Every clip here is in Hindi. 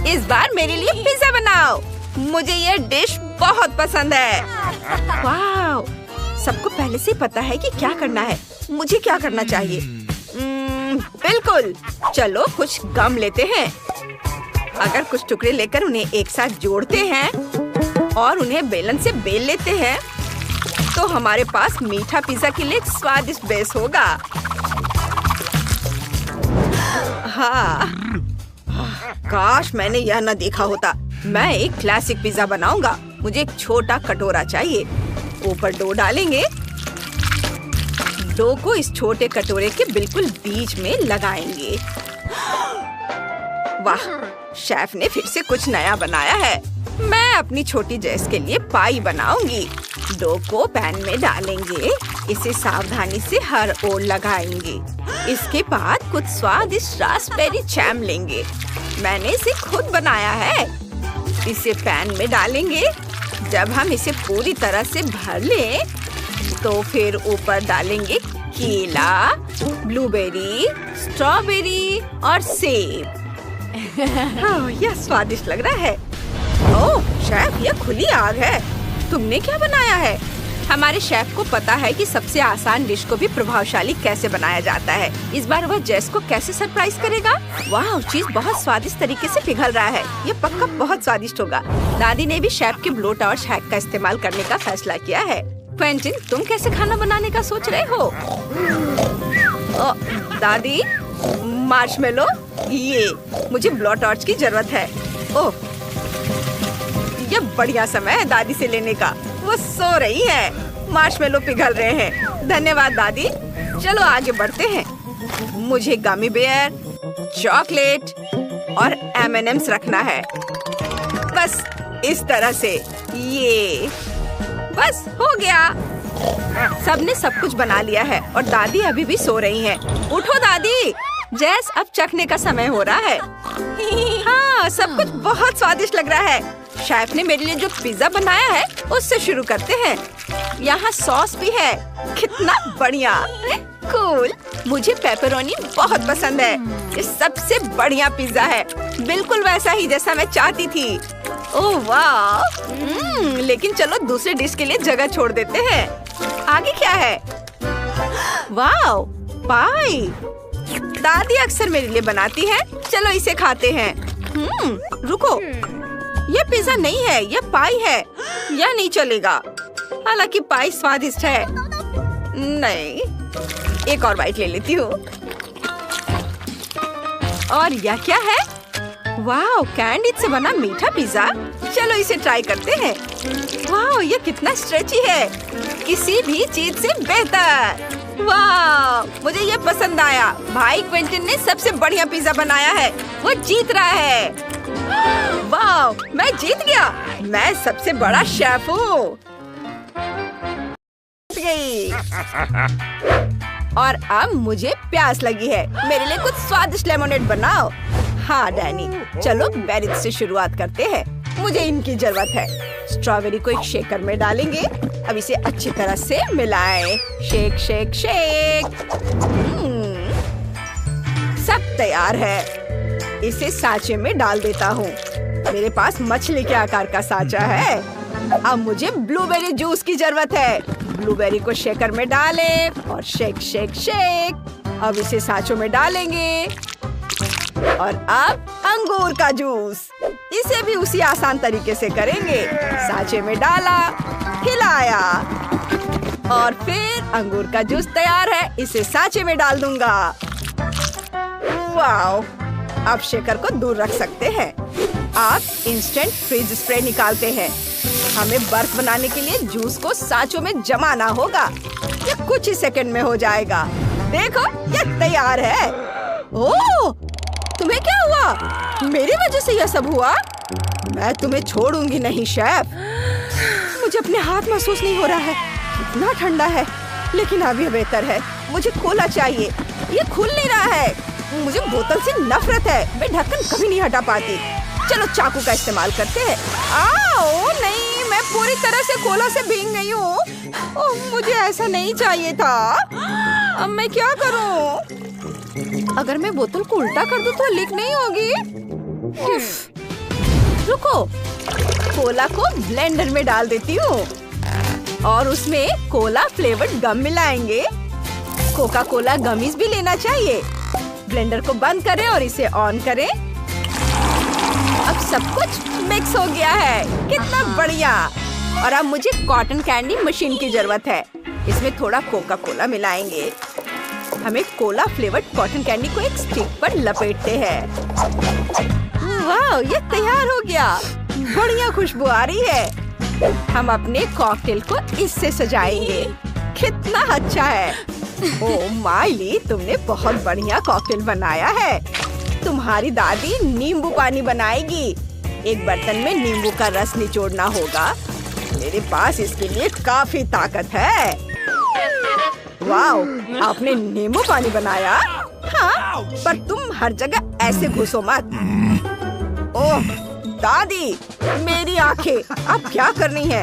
इस बार मेरे लिए पिज्जा बनाओ। मुझे ये डिश बहुत पसंद है। वाह, सबको पहले से पता है कि क्या करना है। मुझे क्या करना चाहिए? बिल्कुल। चलो कुछ गम लेते हैं। अगर कुछ टुकड़े लेकर उन्हें एक साथ जोड़ते हैं और उन्हें बेलन से बेल लेते हैं तो हमारे पास मीठा पिज्जा के लिए एक स्वादिष्ट बेस होगा। हाँ, काश मैंने यह न देखा होता। मैं एक क्लासिक पिज्जा बनाऊंगा। मुझे एक छोटा कटोरा चाहिए। ऊपर डो डालेंगे। डो को इस छोटे कटोरे के बिल्कुल बीच में लगाएंगे। वाह, शेफ ने फिर से कुछ नया बनाया है। मैं अपनी छोटी जेस के लिए पाई बनाऊंगी। डो को पैन में डालेंगे। इसे सावधानी से हर ओर लगाएंगे। इसके बाद कुछ स्वादिष्ट रास्पबेरी जैम लेंगे। मैंने इसे खुद बनाया है। इसे पैन में डालेंगे। जब हम इसे पूरी तरह से भर लें तो फिर ऊपर डालेंगे केला, ब्लूबेरी, स्ट्रॉबेरी और सेब। यह स्वादिष्ट लग रहा है। ओह शेफ, यह खुली आग है। तुमने क्या बनाया है? हमारे शेफ को पता है कि सबसे आसान डिश को भी प्रभावशाली कैसे बनाया जाता है। इस बार वह जेस को कैसे सरप्राइज करेगा? वाह, चीज बहुत स्वादिष्ट तरीके से पिघल रहा है। यह पक्का बहुत स्वादिष्ट होगा। दादी ने भी शेफ के ब्लो टॉर्च हैक का इस्तेमाल करने का फैसला किया है। क्वेंटिन, तुम कैसे खाना बनाने का सोच रहे हो? दादी, मार्शमेलो, ये मुझे ब्लो टॉर्च की जरूरत है। ओह, यह बढ़िया समय है दादी से लेने का। वो सो रही है। मार्शमेलो पिघल रहे हैं। धन्यवाद दादी। चलो आगे बढ़ते हैं। मुझे गमी बेयर, चॉकलेट और M&M's रखना है। बस इस तरह से। ये बस हो गया। सबने सब कुछ बना लिया है और दादी अभी भी सो रही हैं। उठो दादी, जेस अब चखने का समय हो रहा है। हाँ, सब कुछ बहुत स्वादिष्ट लग रहा है। शेफ ने मेरे लिए जो पिज्जा बनाया है उससे शुरू करते हैं। यहाँ सॉस भी है। कितना बढ़िया। कूल। मुझे पेपरोनी बहुत पसंद है। ये सबसे बढ़िया पिज्जा है। बिल्कुल वैसा ही जैसा मैं चाहती थी। ओह वाह। लेकिन चलो दूसरे डिश के लिए जगह छोड़ देते हैं। आगे क्या है? वाह, पाई। दादी अक्सर मेरे लिए बनाती है। चलो इसे खाते हैं। रुको, ये पिज्जा नहीं है, ये पाई है। यह नहीं चलेगा। हालांकि पाई स्वादिष्ट है। नहीं, एक और बाइट ले लेती हूँ। और यह क्या है? वाह, कैंडी से बना मीठा पिज्जा। चलो इसे ट्राई करते हैं। वाह, ये कितना स्ट्रेची है। किसी भी चीज से बेहतर। वाह, मुझे ये पसंद आया। भाई क्विंटन ने सबसे बढ़िया पिज्जा बनाया है। वो जीत रहा है। वाह, मैं जीत गया। मैं सबसे बड़ा शेफ हूँ। और अब मुझे प्यास लगी है। मेरे लिए कुछ स्वादिष्ट लेमोनेड बनाओ। हाँ डैनी, चलो बेरीज से शुरुआत करते हैं। मुझे इनकी जरूरत है। स्ट्रॉबेरी को एक शेकर में डालेंगे। अब इसे अच्छी तरह से मिलाएं। Shake shake shake. सब तैयार है। इसे सांचे में डाल देता हूँ। मेरे पास मछली के आकार का सांचा है। अब मुझे ब्लूबेरी जूस की जरूरत है। ब्लूबेरी को शेकर में डालें और शेक शेक शेक। अब इसे सांचों में डालेंगे। और अब अंगूर का जूस। इसे भी उसी आसान तरीके से करेंगे। सांचे में डाला, हिलाया और फिर अंगूर का जूस तैयार है। इसे सांचे में डाल दूंगा। वाओ, अब शेकर को दूर रख सकते हैं। आप इंस्टेंट फ्रीज स्प्रे निकालते हैं। हमें बर्फ बनाने के लिए जूस को सांचों में जमाना होगा। ये कुछ ही सेकंड में हो जाएगा। देखो, ये तैयार है। ओह, तुम्हें क्या हुआ? मेरी वजह से यह सब हुआ? मैं तुम्हें छोड़ूंगी नहीं शेफ। मुझे अपने हाथ महसूस नहीं हो रहा है। इतना ठंडा है, लेकिन अब ये बेहतर है। मुझे कोला चाहिए। ये खुल नहीं रहा है। मुझे बोतल से नफरत है। मैं ढक्कन कभी नहीं हटा पाती। चलो चाकू का इस्तेमाल करते हैं। आओ नहीं, मैं पूरी तरह से कोला से भीग गई हूँ। ओह, मुझे ऐसा नहीं चाहिए था। अब मैं क्या करूँ? अगर मैं बोतल को उल्टा कर दूँ तो लीक नहीं होगी? रुको, कोला को ब्लेंडर में डाल देती हूँ और उसमें कोला फ्लेवर्ड गम मिलाएंगे। कोका कोला गमीज भी लेना चाहिए। ब्लेंडर को बंद करें और इसे ऑन करें। अब सब कुछ मिक्स हो गया है। कितना बढ़िया। और अब मुझे कॉटन कैंडी मशीन की जरूरत है। इसमें थोड़ा कोका कोला मिलाएंगे। हमें कोला फ्लेवर्ड कॉटन कैंडी को एक स्टिक पर लपेटते हैं। वाह, ये तैयार हो गया। बढ़िया खुशबू आ रही है। हम अपने कॉकटेल को इससे सजाएंगे। कितना अच्छा है। ओह माइली, तुमने बहुत बढ़िया कॉकटेल बनाया है। तुम्हारी दादी नींबू पानी बनाएगी। एक बर्तन में नींबू का रस निचोड़ना होगा। मेरे पास इसके लिए काफी ताकत है। वाओ, आपने नींबू पानी बनाया? हाँ, पर तुम हर जगह ऐसे घुसो मत। ओह दादी, मेरी आंखें, अब क्या करनी है?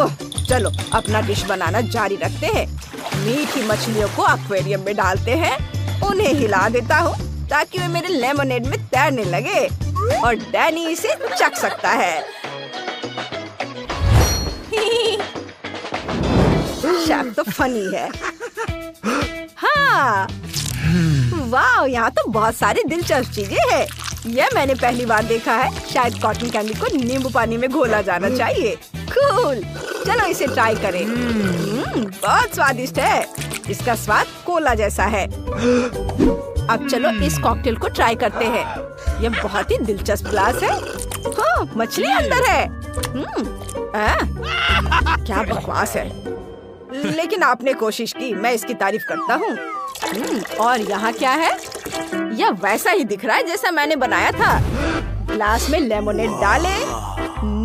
ओह चलो अपना डिश बनाना जारी रखते हैं। मीठी मछलियों को एक्वेरियम में डालते हैं। उन्हें हिला देता हूँ ताकि वे मेरे लेमोनेड में तैरने लगे और डैनी इसे चख सकता है। शेफ तो फनी है। हाँ, वाह, यहाँ तो बहुत सारी दिलचस्प चीजें हैं। यह मैंने पहली बार देखा है। शायद कॉटन कैंडी को नींबू पानी में घोला जाना चाहिए। कूल, चलो इसे ट्राई करें। बहुत स्वादिष्ट है। इसका स्वाद कोला जैसा है। अब चलो इस कॉकटेल को ट्राई करते हैं। यह बहुत ही दिलचस्प ग्लास है। हाँ, मछली अंदर है। क्या बकवास है, लेकिन आपने कोशिश की, मैं इसकी तारीफ करता हूँ। और यहाँ क्या है? यह वैसा ही दिख रहा है जैसा मैंने बनाया था। ग्लास में लेमोनेड डाले,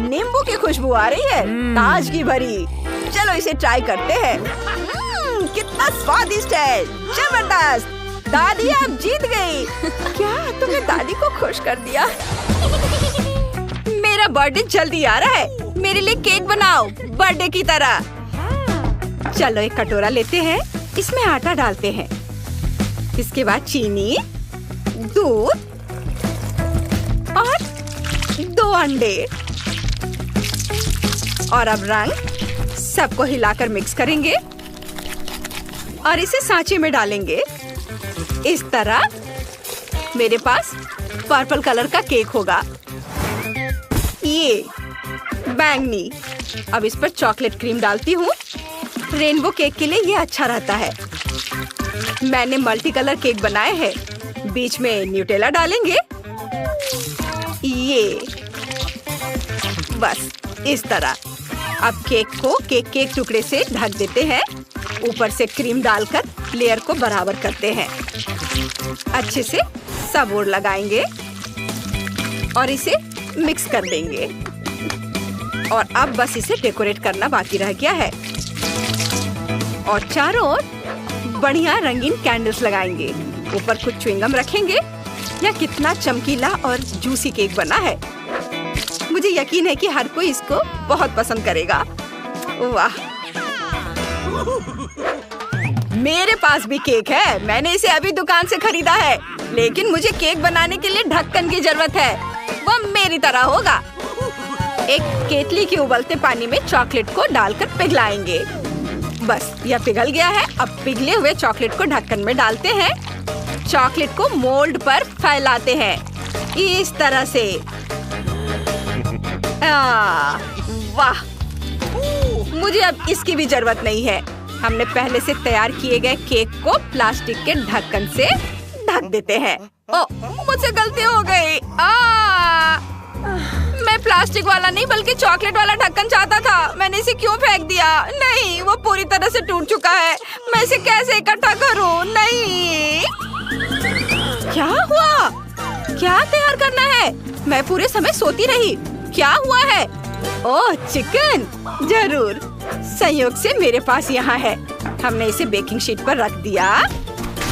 नींबू की खुशबू आ रही है, ताजगी भरी। चलो इसे ट्राई करते हैं। कितना स्वादिष्ट है, जबरदस्त। दादी आप जीत गई। क्या तुमने दादी को खुश कर दिया? मेरा बर्थडे जल्दी आ रहा है। मेरे लिए केक बनाओ बर्थडे की तरह। चलो एक कटोरा लेते हैं। इसमें आटा डालते हैं। इसके बाद चीनी, दूध और 2 अंडे। और अब रंग। सबको हिलाकर मिक्स करेंगे और इसे सांचे में डालेंगे। इस तरह मेरे पास पर्पल कलर का केक होगा। ये बैंगनी। अब इस पर चॉकलेट क्रीम डालती हूँ। रेनबो केक के लिए ये अच्छा रहता है। मैंने मल्टी कलर केक बनाए हैं। बीच में न्यूटेला डालेंगे। ये बस इस तरह। अब केक को केक के टुकड़े से ढक देते हैं। ऊपर से क्रीम डालकर लेयर को बराबर करते हैं। अच्छे से सब ओर लगाएंगे और इसे मिक्स कर देंगे। और अब बस इसे डेकोरेट करना बाकी रह गया है। और चारों ओर बढ़िया रंगीन कैंडल्स लगाएंगे। ऊपर कुछ च्युइंगम रखेंगे। यह कितना चमकीला और जूसी केक बना है। मुझे यकीन है कि हर कोई इसको बहुत पसंद करेगा। वाह, मेरे पास भी केक है। मैंने इसे अभी दुकान से खरीदा है। लेकिन मुझे केक बनाने के लिए ढक्कन की जरूरत है। वह मेरी तरह होगा। एक केतली के उबलते पानी में चॉकलेट को डालकर पिघलाएंगे। बस यह पिघल गया है। अब पिघले हुए चॉकलेट को ढक्कन में डालते हैं। चॉकलेट को मोल्ड पर फैलाते हैं इस तरह से। वाह, मुझे अब इसकी भी जरूरत नहीं है। हमने पहले से तैयार किए गए केक को प्लास्टिक के ढक्कन से ढक देते हैं। ओह, मुझसे गलती हो गई। मैं प्लास्टिक वाला नहीं बल्कि चॉकलेट वाला ढक्कन चाहता था। मैंने इसे क्यों फेंक दिया? नहीं, वो पूरी तरह से टूट चुका है। मैं इसे कैसे इकट्ठा करूं? नहीं, क्या हुआ? क्या तैयार करना है? मैं पूरे समय सोती रही। क्या हुआ है? ओह चिकन, जरूर। संयोग से मेरे पास यहाँ है। हमने इसे बेकिंग शीट पर रख दिया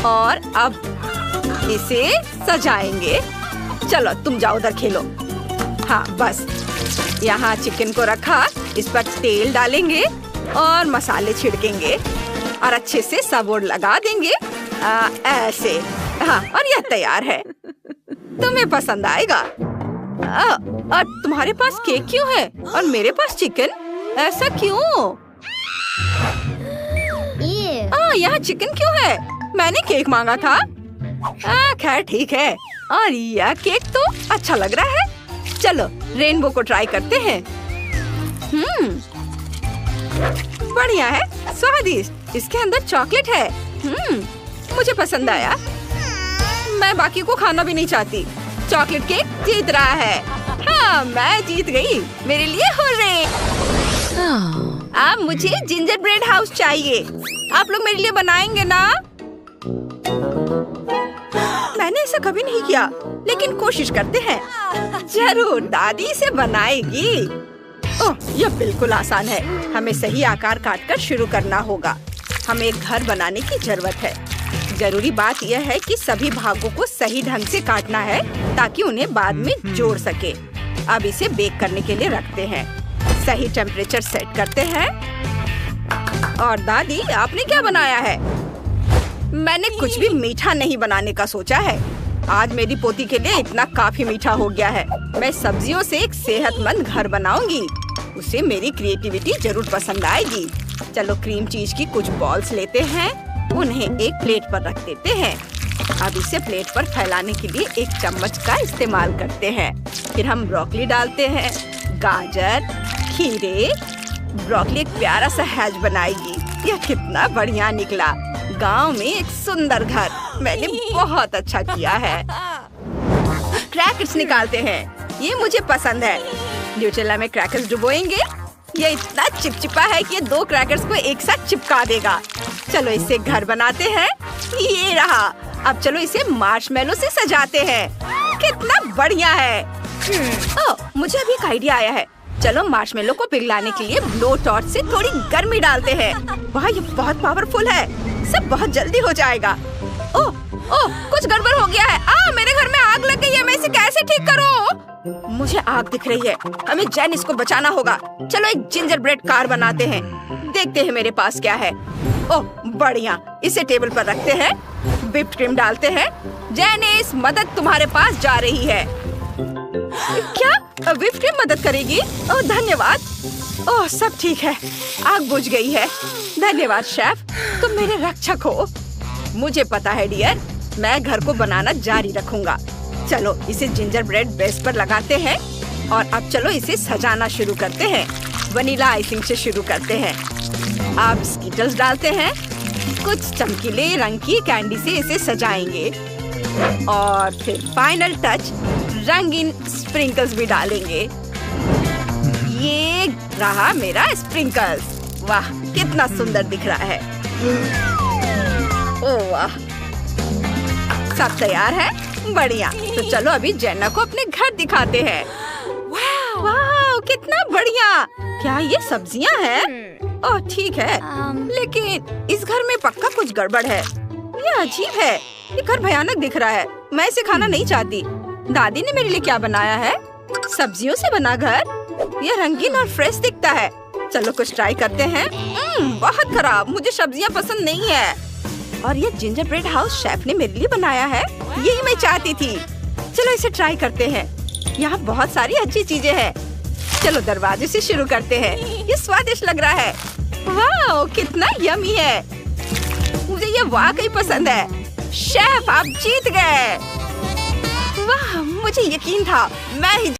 और अब इसे सजाएंगे। चलो तुम जाओ उधर खेलो। हाँ बस, यहाँ चिकन को रखा। इस पर तेल डालेंगे और मसाले छिड़केंगे और अच्छे से सब ओर लगा देंगे। ऐसे। हाँ, और यह तैयार है। तुम्हें पसंद आएगा। और तुम्हारे पास केक क्यों है और मेरे पास चिकन? ऐसा क्यों? यहाँ चिकन क्यों है? मैंने केक मांगा था। खैर ठीक है। और यह केक तो अच्छा लग रहा है। चलो रेनबो को ट्राई करते हैं। बढ़िया है, स्वादिष्ट। इसके अंदर चॉकलेट है। मुझे पसंद आया। मैं बाकी को खाना भी नहीं चाहती। चॉकलेट केक जीत रहा है। हाँ, मैं जीत गई। मेरे लिए हुर्रे। अब मुझे जिंजर ब्रेड हाउस चाहिए। आप लोग मेरे लिए बनाएंगे ना? मैंने ऐसा कभी नहीं किया, लेकिन कोशिश करते हैं। जरूर, दादी इसे बनाएगी। ओह, यह बिल्कुल आसान है। हमें सही आकार काटकर शुरू करना होगा। हमें एक घर बनाने की जरूरत है। जरूरी बात यह है कि सभी भागों को सही ढंग से काटना है ताकि उन्हें बाद में जोड़ सके। अब इसे बेक करने के लिए रखते हैं। सही टेम्परेचर सेट करते हैं। और दादी, आपने क्या बनाया है? मैंने कुछ भी मीठा नहीं बनाने का सोचा है। आज मेरी पोती के लिए इतना काफी मीठा हो गया है। मैं सब्जियों से एक सेहतमंद घर बनाऊंगी। उसे मेरी क्रिएटिविटी जरूर पसंद आएगी। चलो क्रीम चीज की कुछ बॉल्स लेते हैं। उन्हें एक प्लेट पर रख देते हैं। अब इसे प्लेट पर फैलाने के लिए एक चम्मच का इस्तेमाल करते हैं। फिर हम ब्रोकली डालते हैं, गाजर, खीरे। ब्रोकली एक प्यारा सा हैच बनाएगी। यह कितना बढ़िया निकला। गांव में एक सुंदर घर। मैंने बहुत अच्छा किया है। क्रैकर्स निकालते हैं। ये मुझे पसंद है। न्यूटेला में क्रैकर्स डुबोएंगे। ये इतना चिपचिपा है कि ये 2 क्रैकर्स को एक साथ चिपका देगा। चलो इससे घर बनाते हैं। ये रहा। अब चलो इसे मार्शमेलो से सजाते हैं। कितना बढ़िया है। मुझे अभी एक आइडिया आया है। चलो मार्शमेलो को पिघलाने के लिए ब्लो टॉर्च से थोड़ी गर्मी डालते हैं। वाह, ये बहुत पावरफुल है। सब बहुत जल्दी हो जाएगा। ओह, कुछ गड़बड़ हो गया है। मेरे घर में आग लग गई है। मैं इसे कैसे ठीक करूं? मुझे आग दिख रही है। हमें जेनिस को बचाना होगा। चलो एक जिंजर ब्रेड कार बनाते हैं। देखते हैं मेरे पास क्या है। ओह, बढ़िया। इसे टेबल पर रखते हैं। व्हिप्ड क्रीम डालते हैं। जेनिस, मदद तुम्हारे पास जा रही है। क्या व्हिप्ड क्रीम मदद करेगी? ओह, धन्यवाद। ओह, सब ठीक है। आग बुझ गई है। धन्यवाद शेफ, तुम मेरे रक्षक हो। मुझे पता है डियर, मैं घर को बनाना जारी रखूंगा। चलो इसे जिंजर ब्रेड बेस पर लगाते हैं। और अब चलो इसे सजाना शुरू करते हैं। वनीला आइसिंग से शुरू करते हैं। अब स्कीटल्स डालते हैं। कुछ चमकीले रंग की कैंडी से इसे सजाएंगे। और फिर फाइनल टच, रंगीन स्प्रिंकल्स भी डालेंगे। ये रहा मेरा स्प्रिंकल्स। वाह, कितना सुंदर दिख रहा है। ओह वाह, सब तैयार है। बढ़िया। तो चलो अभी जेना को अपने घर दिखाते हैं। वाह, कितना बढ़िया। क्या ये सब्जियां हैं? ओह ठीक है, लेकिन इस घर में पक्का कुछ गड़बड़ है। ये अजीब है। ये घर भयानक दिख रहा है। मैं इसे खाना नहीं चाहती। दादी ने मेरे लिए क्या बनाया है? सब्जियों से बना घर। ये रंगीन और फ्रेश दिखता है। चलो कुछ ट्राई करते हैं। बहुत खराब। मुझे सब्जियां पसंद नहीं है। और ये जिंजर ब्रेड हाउस शेफ ने मेरे लिए बनाया है। यही मैं चाहती थी। चलो इसे ट्राई करते हैं। यहाँ बहुत सारी अच्छी चीजें हैं। चलो दरवाजे से शुरू करते हैं। ये स्वादिष्ट लग रहा है। वाह, कितना यमी है। मुझे ये वाकई पसंद है। शेफ, आप जीत गए। वाह, मुझे यकीन था मैं ही